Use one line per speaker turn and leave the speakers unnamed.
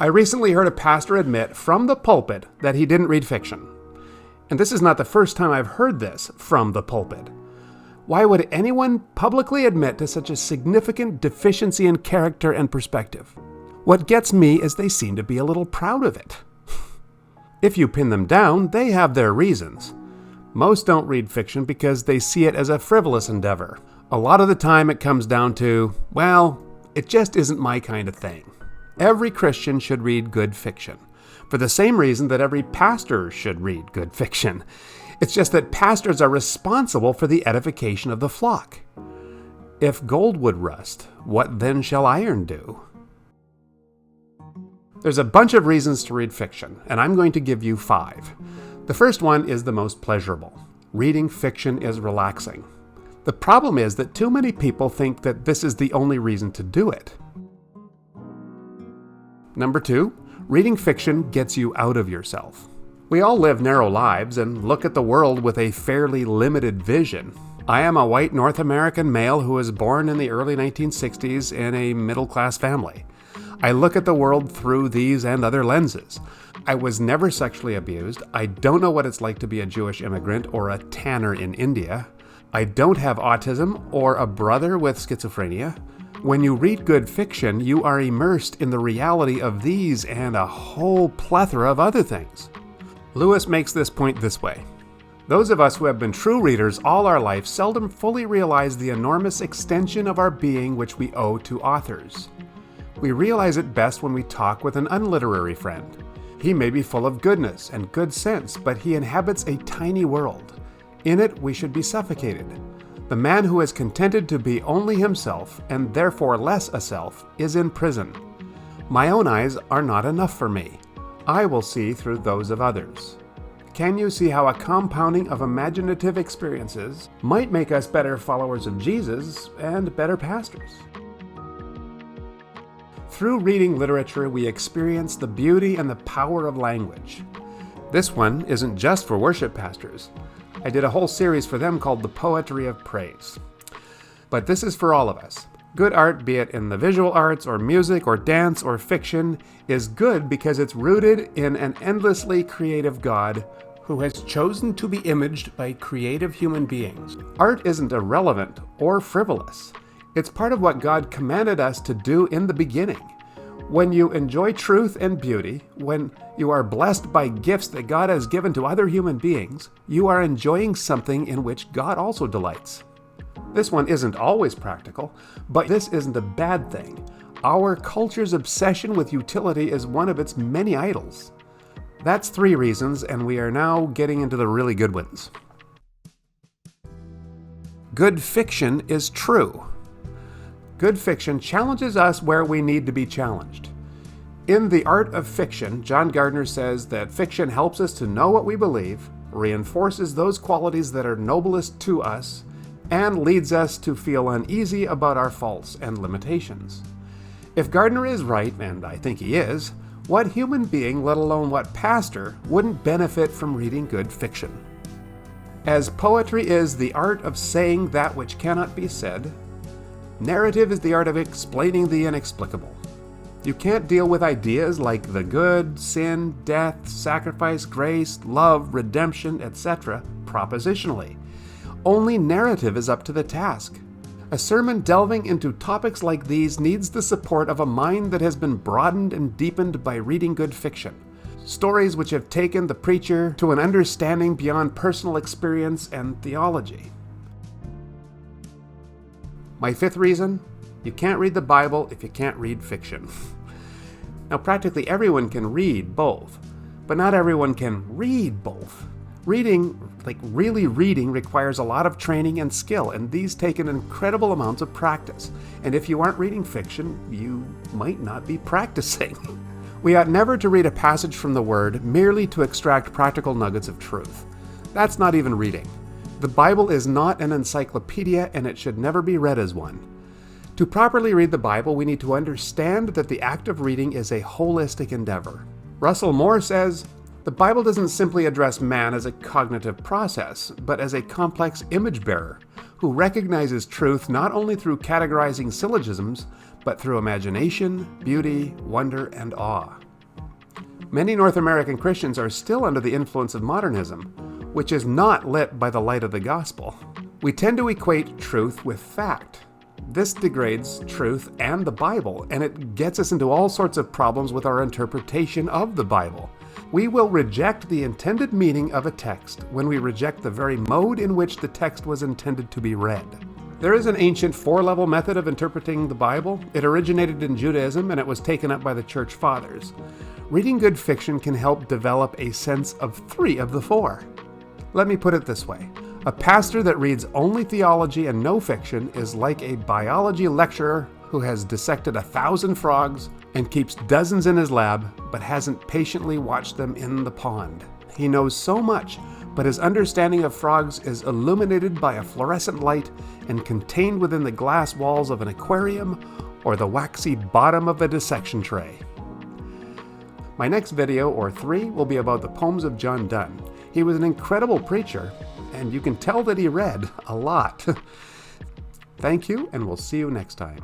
I recently heard a pastor admit from the pulpit that he didn't read fiction. And this is not the first time I've heard this from the pulpit. Why would anyone publicly admit to such a significant deficiency in character and perspective? What gets me is they seem to be a little proud of it. If you pin them down, they have their reasons. Most don't read fiction because they see it as a frivolous endeavor. A lot of the time it comes down to, well, it just isn't my kind of thing. Every Christian should read good fiction, for the same reason that every pastor should read good fiction. It's just that pastors are responsible for the edification of the flock. If gold would rust, what then shall iron do? There's a bunch of reasons to read fiction, and I'm going to give you 5. The first one is the most pleasurable. Reading fiction is relaxing. The problem is that too many people think that this is the only reason to do it. Number 2, reading fiction gets you out of yourself. We all live narrow lives and look at the world with a fairly limited vision. I am a white North American male who was born in the early 1960s in a middle-class family. I look at the world through these and other lenses. I was never sexually abused. I don't know what it's like to be a Jewish immigrant or a tanner in India. I don't have autism or a brother with schizophrenia. When you read good fiction, you are immersed in the reality of these and a whole plethora of other things. Lewis makes this point this way. Those of us who have been true readers all our life seldom fully realize the enormous extension of our being which we owe to authors. We realize it best when we talk with an unliterary friend. He may be full of goodness and good sense, but he inhabits a tiny world. In it, we should be suffocated. The man who is contented to be only himself, and therefore less a self, is in prison. My own eyes are not enough for me. I will see through those of others. Can you see how a compounding of imaginative experiences might make us better followers of Jesus and better pastors? Through reading literature, we experience the beauty and the power of language. This one isn't just for worship pastors. I did a whole series for them called The Poetry of Praise. But this is for all of us. Good art, be it in the visual arts or music or dance or fiction, is good because it's rooted in an endlessly creative God who has chosen to be imaged by creative human beings. Art isn't irrelevant or frivolous. It's part of what God commanded us to do in the beginning. When you enjoy truth and beauty, when you are blessed by gifts that God has given to other human beings, you are enjoying something in which God also delights. This one isn't always practical, but this isn't a bad thing. Our culture's obsession with utility is one of its many idols. That's 3 reasons, and we are now getting into the really good ones. Good fiction is true. Good fiction challenges us where we need to be challenged. In The Art of Fiction, John Gardner says that fiction helps us to know what we believe, reinforces those qualities that are noblest to us, and leads us to feel uneasy about our faults and limitations. If Gardner is right, and I think he is, what human being, let alone what pastor, wouldn't benefit from reading good fiction? As poetry is the art of saying that which cannot be said, narrative is the art of explaining the inexplicable. You can't deal with ideas like the good, sin, death, sacrifice, grace, love, redemption, etc. propositionally. Only narrative is up to the task. A sermon delving into topics like these needs the support of a mind that has been broadened and deepened by reading good fiction. Stories which have taken the preacher to an understanding beyond personal experience and theology. My 5th reason, you can't read the Bible if you can't read fiction. Now, practically everyone can read both, but not everyone can read both. Reading, really reading, requires a lot of training and skill, and these take an incredible amount of practice. And if you aren't reading fiction, you might not be practicing. We ought never to read a passage from the Word merely to extract practical nuggets of truth. That's not even reading. The Bible is not an encyclopedia, and it should never be read as one. To properly read the Bible, we need to understand that the act of reading is a holistic endeavor. Russell Moore says, "The Bible doesn't simply address man as a cognitive process, but as a complex image bearer who recognizes truth not only through categorizing syllogisms, but through imagination, beauty, wonder, and awe." Many North American Christians are still under the influence of modernism, which is not lit by the light of the gospel. We tend to equate truth with fact. This degrades truth and the Bible, and it gets us into all sorts of problems with our interpretation of the Bible. We will reject the intended meaning of a text when we reject the very mode in which the text was intended to be read. There is an ancient four-level method of interpreting the Bible. It originated in Judaism, and it was taken up by the Church Fathers. Reading good fiction can help develop a sense of three of the four. Let me put it this way. A pastor that reads only theology and no fiction is like a biology lecturer who has dissected 1,000 frogs and keeps dozens in his lab, but hasn't patiently watched them in the pond. He knows so much, but his understanding of frogs is illuminated by a fluorescent light and contained within the glass walls of an aquarium or the waxy bottom of a dissection tray. My next video, or 3, will be about the poems of John Donne. He was an incredible preacher, and you can tell that he read a lot. Thank you, and we'll see you next time.